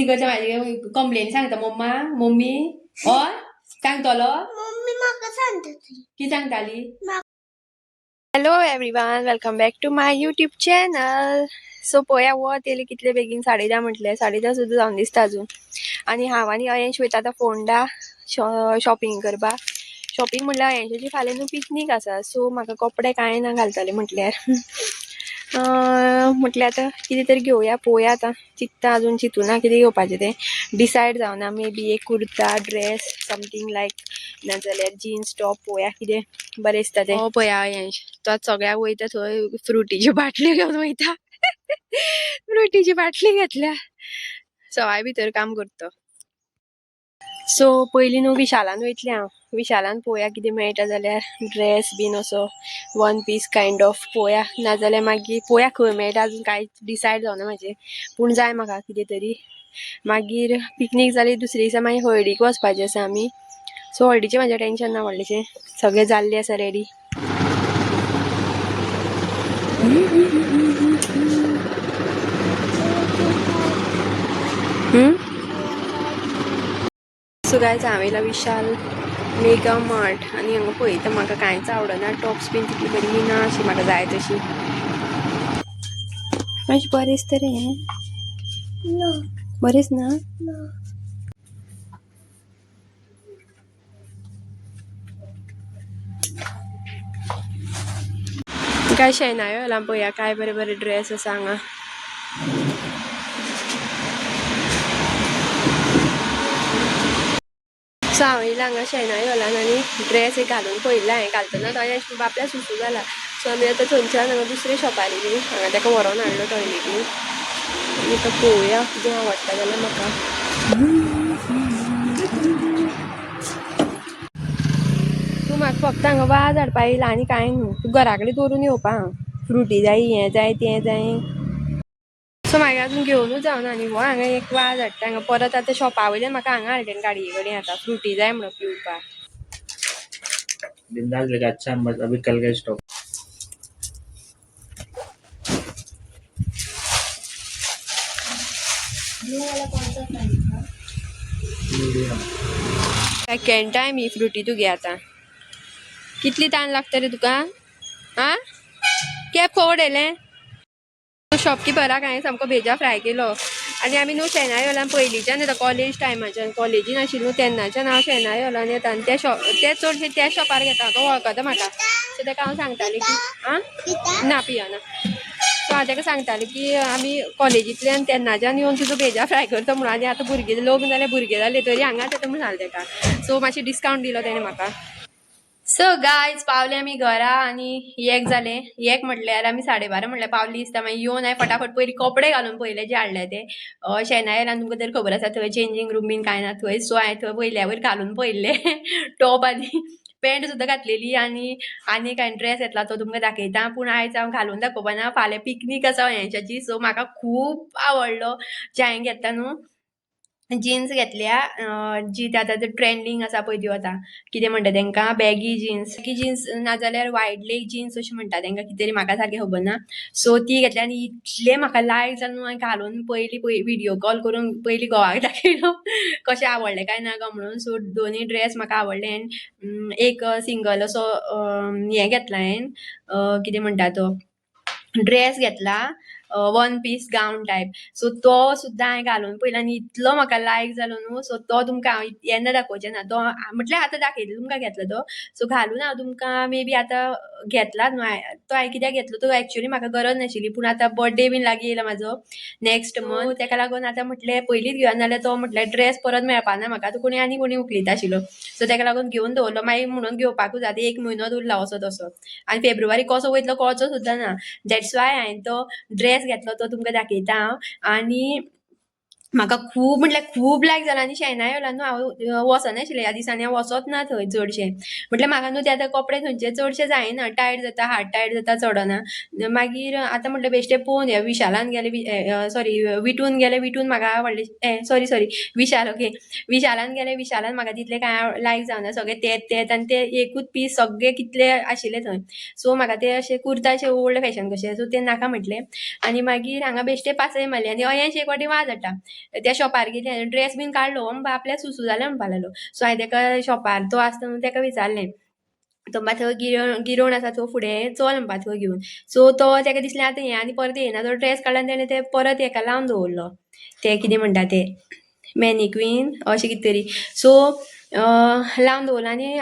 करता माझी कंप्लेन सांगता मम्मा मम्मी हय सांगतलो मम्मी म्हाका सांगता की सांगताली. Hello everyone, welcome back to my YouTube channel. So पळया वत येयले कितले बेगीन 10:30 म्हटले 10:30 सुद्दां जावन दिसता अजून. आणि हांव आनी अयंश वयता आतां फोंडा शॉपिंग करपाक. शॉपिंग म्हटल्यार अयंशाची फाल्यां न्हू पिकनीक आसा, सो म्हाका कपडे कांय ना घालतले म्हटल्यार म्हटल्यार आतां कितें तरी घेवया पळोवया आतां. चिंत्ता अजून चिंतूना कितें घेवपाचें तें डिसायड जावना. मे बी एक कुर्ता ड्रेस समथींग लायक नाजाल्यार जीन्स टॉप पळोवया कितें बरें दिसता तें. हो पळया अयंश तो आतां सगळ्याक वयता थंय फ्रुटीची बाटली घेवन वयता फ्रुटीची बाटली घेतल्या सवाय भितर काम करता. सो पयलीं न्हू विशालान वयतलें हांव. विशालान पळोवया कितें मेळटा जाल्यार ड्रेस बीन असो वन पीस कायंड ऑफ पळोवया, नाजाल्यार मागीर पळोवया खंय मेळटा अजून कांय डिसायड जावना म्हाजें. पूण जाय म्हाका कितें तरी. मागीर पिकनीक जाली दुसरे दिसा मागीर हळडीक वचपाचें आसा आमी. सो हळडीचें म्हाजें टेंशन ना व्हडलेशें, सगळें जाल्लें आसा रेडी. सो गायज हांव येयला विशाल मेगा मार्ट आनी हांगा पळयता म्हाका कांयच आवडना. टॉप्स बीन तितली बरी ना अशी म्हाका जाय तशी. मातशें बरें दिसता रे बरेंच ना. काय शेनायो येयला पळया काय बरे बरे ड्रेस आसा हांगा. सो हांव येयला हांगा शेनायो येयला आनी ड्रेस एक घालून पळयला हांवें. घालतना तो बापल्या सुसू जाला. सो आमी आतां थंयच्यान हांगा दुसरे शॉपार येयली. हांगा ताका व्हरोन हाडलो टॉयलेटीन. आनी आतां पळोवया कितें आवडटा जाल्यार म्हाका. तूं म्हाका फक्त हांगा वाज हाडपा येयला आनी कांय न्हू. तूं घरा कडेन दवरून येवपा हांव. फ्रुटी जाय हें जाय तें जाय. सो म्हाका अजून घेवनूच जावना आनी हो हांगा एक वाज हाडटा. हांगा परत आतां शॉपा वयल्यान म्हाका हांगा हाडलें गाडये कडेन आतां फ्रुटी जाय म्हणून पिवपाक. बिंदास लेके अच्छा मत अभी कल का स्टॉक. सेकंड टाइम ही फ्रुटी तुगे आतां. कितली ताण लागता रे तुका आ कॅब फॉवर्ड येयलें. शॉपकिपराक हांवें सामको भेजा फ्राय केलो. आनी आमी न्हू शेनाय येयलां पयलींच्यान येता कॉलेज टायमाच्यान. कॉलेजीन आशिल्ली न्हू तेन्नाच्यान हांव शेनाय येयलां येता आनी ते चडशे त्या शॉपार घेता. तो वळखता म्हाका. सो ताका हांव सांगतालें की ना पियना. सो हांव ताका सांगतालें की आमी कॉलेजींतल्यान तेन्नाच्यान येवन तुजो भेजा फ्राय करता म्हणून. आनी आतां भुरगे लग्न जाल्यार भुरगे जाले तरी हांगाच येता म्हणून सांगलें ताका. सो मातशें डिस्कावंट दिलो तेणें म्हाका. सो गायज पावले आमी घरा आनी एक जालें. एक म्हटल्यार आमी 12:30 म्हटल्यार पावली दिसता. मागीर येवन हांवें फटाफट पयलीं कपडे घालून पयले जे हाडले ते. शेनाय येयला तुमकां तर खबर आसा थंय चेंजींग रूम बीन कांय ना थंय. सो हांवें थंय वयल्या वयर घालून पयले टॉप आनी पॅन्ट सुद्दां घातलेली. आनी कांय ड्रेस येतला तो तुमकां दाखयता. पूण आयज हांव घालून दाखोवपाना. फाल्यां पिकनीक आसा अयंशाची. सो म्हाका खूब आवडलो जे हांवें घेतला न्हू. जीन्स घेतल्या जी आतां ट्रेंडींग आसा पळय त्यो आतां कितें म्हणटा तांकां बॅगी जीन्स नाजाल्यार वायड लेग जीन्स अशें म्हणटा तांकां कितें तरी म्हाका सारकें खबर ना. सो ती घेतल्या आनी इतले म्हाका लायक जालें न्हू. हांवें घालून पयलीं व्हिडियो कॉल करून पयलीं घोवाक दाखयलो कशें आवडलें काय ना काय म्हणून. सो दोनूय ड्रेस म्हाका आवडले. आनी एक सिंगल असो हें घेतला हांवें कितें म्हणटा तो ड्रेस घेतला वन पीस गाऊन टायप. सो तो सुद्दां हांवें घालून पयलो आनी इतलो म्हाका लायक जालो न्हू. सो तो तुमकां हांव येन्ना दाखोवचें ना. तो म्हटल्यार आतां दाखयतलें तुमकां घेतलो तो. सो घालून हांव तुमकां मे बी आतां घेतलाच न्हू. तो हांवें कित्याक घेतलो तो एक्चुअली म्हाका गरज नाशिल्ली. पूण आतां बर्थडे बीन लागीं येयला म्हाजो नेक्स्ट मंथ. ताका लागून आतां म्हटलें पयलींच घेवया नाल्यार तो म्हटल्यार ड्रेस परत मेळपाना म्हाका. तो कोणी उखलीत आशिल्लो. सो ताका लागून घेवन दवरलो. मागीर म्हणून घेवपाकूच आतां 1 म्हयनो उरला असो तसो. आनी फेब्रुवारी कसो वयतलो कळचो सुद्दां ना. दॅट्स वाय हांवें तो ड्रेस घेतलो तो तुमकां दाखयता हांव. आनी म्हाका खूब म्हटल्यार खूब लायक जाला. आनी शेनाय येयला न्हू हांव वचनाशिल्लें ह्या दिसांनी. हांव वचोच ना थंय चडशें. म्हटल्यार म्हाका न्हू ते आतां कपडे थंयचे चडशे जायना. टायट जाता हात टायट जाता चडना. मागीर आतां म्हटल्यार बेश्टें पळोवन या विशालान गेलें सॉरी विटून गेलें. विटून म्हाका आवडलें सॉरी विशाल ओके विशालान गेलें. विशालान म्हाका तितलें कांय लायक जावना. सगळें तेच आनी ते एकूच पीस सगळे कितले आशिल्ले थंय. सो म्हाका ते अशें कुर्ता अशें ओल्ड फॅशन कशें सो ते नाका म्हटलें. आनी मागीर हांगा बेश्टें पासय मारलें. आनी अयंश एक वाटी वाज हाडटा त्या शॉपार गेली ड्रेस बीन काडलो म्हणून आपल्याक सुसू जालें म्हणपा लागलो. सो हांवें तेका शॉपार तो आसता न्हू तेका विचारलें तो मात थंय गिरोण आसा तो फुडें चल म्हणपा थंय घेवन. सो तो तेका दिसलें आतां हें आनी परत येना तो ड्रेस काडलो आनी तेणें ते परत हेका लावन दवरलो ते कितें म्हणटा ते मॅनिक्वीन अशें कितें तरी. सो लावन दवरलो आनी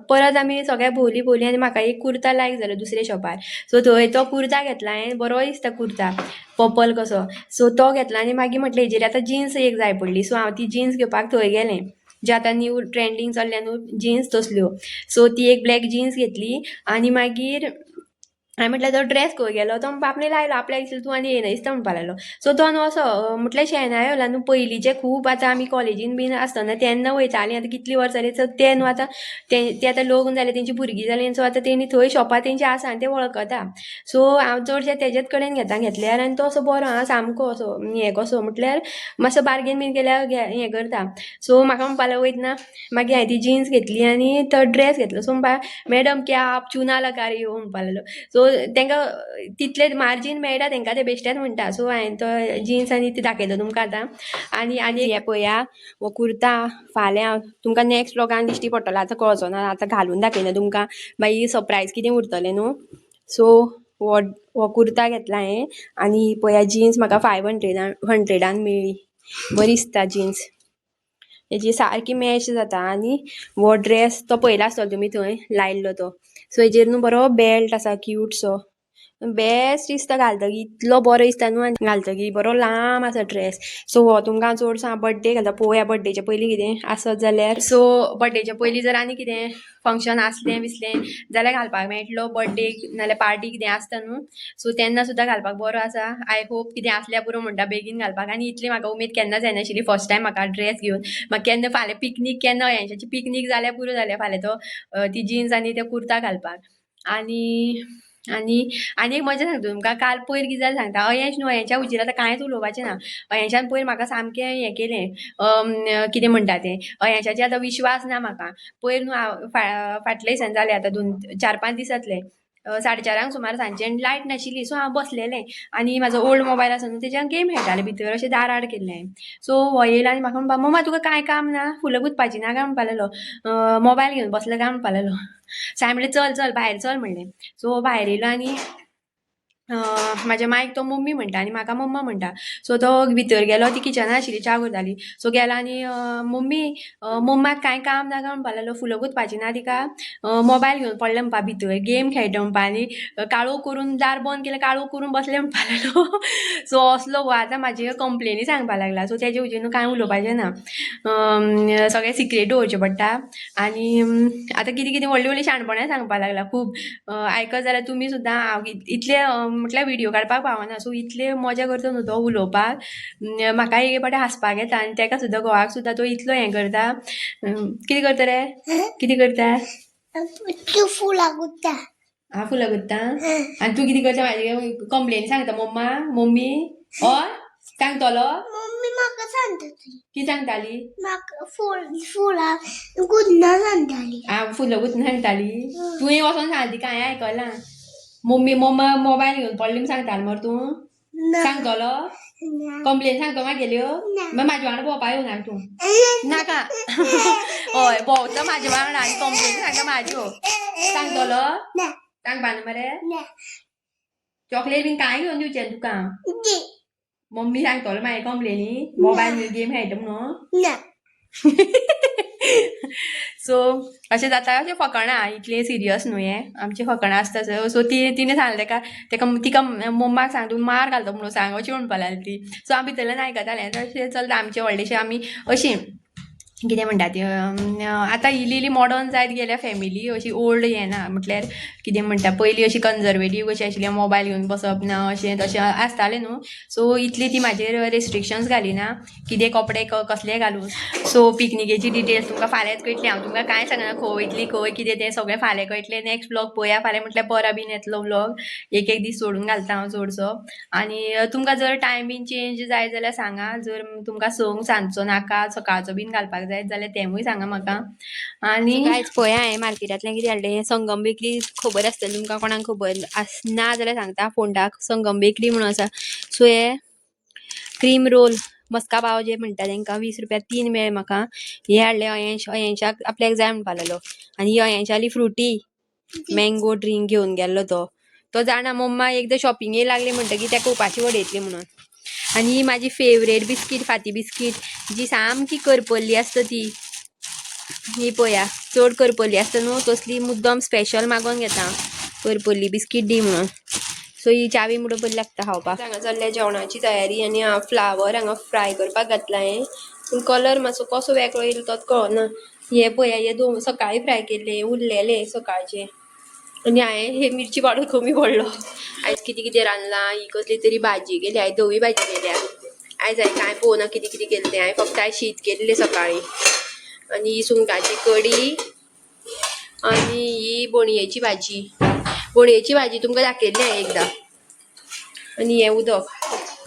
परत आमी सगळ्या भोंवली आनी म्हाका एक कुर्ता लायक जालो दुसऱ्या शॉपार. सो थंय तो कुर्ता घेतला हांवें बरो दिसता कुर्ता पर्पल कसो. सो तो घेतला आनी मागीर म्हटलें हेजेर आतां जिन्स एक जाय पडली. सो हांव ती जिन्स घेवपाक थंय गेलें जे आतां न्यू ट्रेंडींग चल्ल्या न्हू जिन्स तसल्यो. सो ती एक ब्लॅक जिन्स घेतली आनी मागीर हांवें म्हटल्यार तो ड्रेस खंय गेलो तो आपणें लायलो आपल्याक दिसलें तूं आनी येना दिसता म्हणपा लागलो. सो तो न्हू असो म्हटल्यार शेणाय होला न्हू पयलींचे खूब आतां आमी कॉलेजीन बीन आसतना तेन्ना वयतालीं आतां कितलीं वर्सां जालीं. सो ते न्हू आतां ते आतां लग्न जाले तेंची भुरगीं जालीं. सो आतां तेणी थंय शॉपार तेंची आसा आनी ते वळखता. सो हांव चडशें तेजेच कडेन घेतल्यार आनी तो असो बरो आहा सामको असो हें कसो म्हटल्यार मातसो बार्गेन बीन केल्यार हें करता. सो म्हाका म्हणपा लागलो वयतना मागीर हांवें ती जिन्स घेतली आनी तो ड्रेस घेतलो. सो म्हणपा मॅडम क्या आप चुना लगा रही हो म्हणपा लागलो. सो तांकां तितले मार्जीन मेळटा तांकां ते बेश्टेच म्हणटा. सो हांवें तो जिन्स आनी ती दाखयलो तुमकां आतां. आनी हें पळया हो कुर्ता फाल्यां तुमकां नेक्स्ट व्लॉगान दिश्टी पडटलो आतां कळचो ना आतां घालून दाखयना तुमकां मागीर सरप्रायज कितें उरतलें न्हू. सो हो कुर्ता घेतला हांवें आनी पळया जिन्स म्हाका 500 मेळ्ळी बरी दिसता जिन्स हेजी सारकी मॅच जाता. आनी हो ड्रेस तो पयला आसतलो तुमी थंय लायल्लो तो. सो हेजेर न्हू बरो बेल्ट आसा क्यूट सो बेस्ट दिसता घालतकीर इतलो बरो दिसता न्हू आनी घालतकीर बरो लांब आसा ड्रेस. सो हो तुमकां चडसो हांव बर्थडे घालता पळोवया बर्थडेच्या पयलीं कितें आसत जाल्यार. सो बर्थडेच्या पयलीं जर आनी कितें फंक्शन आसलें बिसलें जाल्यार घालपाक मेळटलो बर्थडेक नाल्यार पार्टी कितें आसता न्हू. सो तेन्ना सुद्दां घालपाक बरो आसा. आय होप कितें आसल्यार पुरो म्हणटा बेगीन घालपाक. आनी इतली म्हाका उमेद केन्ना जायनाशिल्ली फर्स्ट टायम म्हाका ड्रेस घेवन. म्हाका केन्ना फाल्यां पिकनीक केन्ना अयांशाची पिकनीक जाल्यार पुरो जाल्यार फाल्यां तो ती जिन्स आनी ते कुर्ता घालपाक. आनी एक मजा सांगता तुमकां काल पयर कितें जालें सांगता. अयंश न्हू अयंशा हुजीर आतां कांयच उलोवपाचें ना. अयंशान पयर म्हाका सामकें हें केलें कितें म्हणटा तें अयंशाचेर आतां विश्वास ना म्हाका. पयर न्हू हांव फाटल्या दिसांनी जालें आतां 4-5 दीस जातले 4:30 सुमार सांजचे आनी लायट नाशिल्ली. सो हांव बसलेलें आनी म्हाजो ओल्ड मोबायल आसा न्हू तेज्यान गेम खेळटालें भितर अशें दार आड केल्लें हांवें. सो हो येयलो आनी म्हाका म्हणपा मम्मा तुका कांय काम ना फुलां गुंथपाची ना काय म्हणपा लागलो मोबायल घेवन बसलें काय म्हणपा लागलो. सो हांवें म्हणलें चल भायर चल म्हणलें. सो भायर येयलो आनी म्हाज्या मायक तो मम्मी म्हणटा आनी म्हाका मम्मा म्हणटा. सो तो भितर गेलो ती किचनान आशिल्ली च्या करताली. सो गेलो आनी मम्मी मम्माक कांय काम ना काय म्हणपा लागलो फुलां गुंथपाची ना तिका मोबायल घेवन पडलें म्हणपा भितर गेम खेळटा म्हणपा. आनी काळोख करून दार बंद केलें काळोख करून बसलें म्हणपा लागलो. सो असलो हो आतां म्हाजे कंप्लेनी सांगपा लागला. सो तेजे हुजीर न्हू कांय उलोवपाचें ना सगळें सिक्रेट दवरचें पडटा. आनी आतां कितें व्हडलीं शाणपणां सांगपा लागला खूब आयकत जाल्यार तुमी सुद्दां हांव इतलें म्हटल्यार व्हिडिओ काडपाक पावना. सो इतलें मजा करता न्हू तो उलोवपाक म्हाका एक पाटी हांसपाक येता आनी तेका सुद्दां घोवाक सुद्दां तो इतलो हें करता. कितें करता रे कितें करता तू फुलां गुंथता हांव फुलां गुंथता आनी तूं कितें करता म्हाजे कंप्लेनी सांगता मम्मी हय सांगतलो. मम्मी म्हाका सांगताली कितें सांगताली म्हाका फुलां गुंथना सांगताली. हांव फुलां गुंथून सांगताली. तुवें वचोन सांगली कांय आयकलां. मम्मा मोबायल घेवन पडलें म्हूण सांगतालें मरे तूं सांगतलो. कंप्लेन सांगतो मागेल्यो मागीर म्हाजे वांगडा भोंवपा येवना तूं नाका. हय भोंवता म्हाजे वांगडा आनी कंप्लेनी सांगता म्हाज्यो सांगतलो. सांगपा न्हू मरे चॉकलेट बीन कांय घेवन दिवचें तुका. मम्मी सांगतलो मागीर कंप्लेनी मोबायल गेम खेळटा म्हणून. सो अशें जाता अशें फकाणां इतलें सिरियस न्हू हें आमचें फकाणां आसता. सो तिणें सांगलें तिका मम्माक सांग तूं मार घालता म्हणून सांग अशें म्हणपा लागली ती. सो हांव भितरल्यान आयकतालें तशें चलता आमचें व्हडलेशें आमी अशीं कितें म्हणटा ती आतां इल्ली मॉडर्न जायत गेल्या फॅमिली अशी ओल्ड हें ना. म्हटल्यार कितें म्हणटा पयलीं अशी कन्जर्वेटीव कशी आशिल्ली मोबायल घेवन बसप ना अशें तशें आसतालें न्हू. सो इतली ती म्हाजेर रेस्ट्रिक्शन्स घालिना कितें कपडे कसले घालून. सो पिकनिकेची डिटेल्स तुमकां फाल्यांच कळटली. हांव तुमकां कांय सांगना खंय वयतली खंय कितें तें सगळें फाल्यां कळटलें. नेक्स्ट व्लॉग पळोवया फाल्यां म्हटल्यार परा बीन येतलो व्लॉग एक दीस सोडून घालता हांव चडसो. आनी तुमकां जर टायम बीन चेंज जाय जाल्यार सांगा. जर तुमकां संक सांजचो नाका सकाळचो बीन घालपाक जाय जाल्यार तेंवूय सांगा म्हाका. आनी कांयच पळया हांवें मार्केटांतल्यान कितें हाडलें संगम बेकरी खबर आसतली तुमकां कोणाक खबर ना जाल्यार सांगता फोंडाक संगम बेकरी म्हणून आसा. सो हे क्रीम रोल मस्का पाव जे म्हणटा तांकां 20 रुपया 3 मेळ म्हाका. हे हाडले 80 आपल्याक जाय म्हणपा लागलो. आनी ही 80 फ्रुटी मँगो ड्रिंक घेवन गेल्लो तो जाणा मम्मा एकदां शॉपिंगे लागले म्हणटकीर तेका उपाशी वडयतली म्हणून. आनी ही म्हाजी फेवरेट बिस्कीट फाती बिस्कीट जी सामकी करपल्ली आसता ती. ही पळया चड करपल्ली आसता न्हू तसली मुद्दम स्पेशल मागोन घेता करपल्ली बिस्कीट दी म्हणून. सो ही चावी म्हणून बरी लागता खावपाक. हांगा जाल्ल्या जेवणाची तयारी आनी हांव फ्लावर हांगा फ्राय करपाक घातला हें. पूण कलर मातसो कसो वेगळो येयलो तोच कळना. हे पळया हे दोन सकाळी फ्राय केल्ले उरलेले सकाळचे. आनी हांवें हे मिरची पावडर कमी पडलो. आयज कितें कितें रांदलां ही कसली तरी भाजी केली हांवें धवी भाजी केल्या. आयज हांवें कांय पळोवना कितें कितें केलें तें हांवें फक्त आयज शीत केल्लें सकाळीं. आनी ही सुंगटाची कडी आनी ही बोणयेची भाजी. बोणयेची भाजी तुमकां दाखयल्ली हांवें एकदां. आनी हें उदक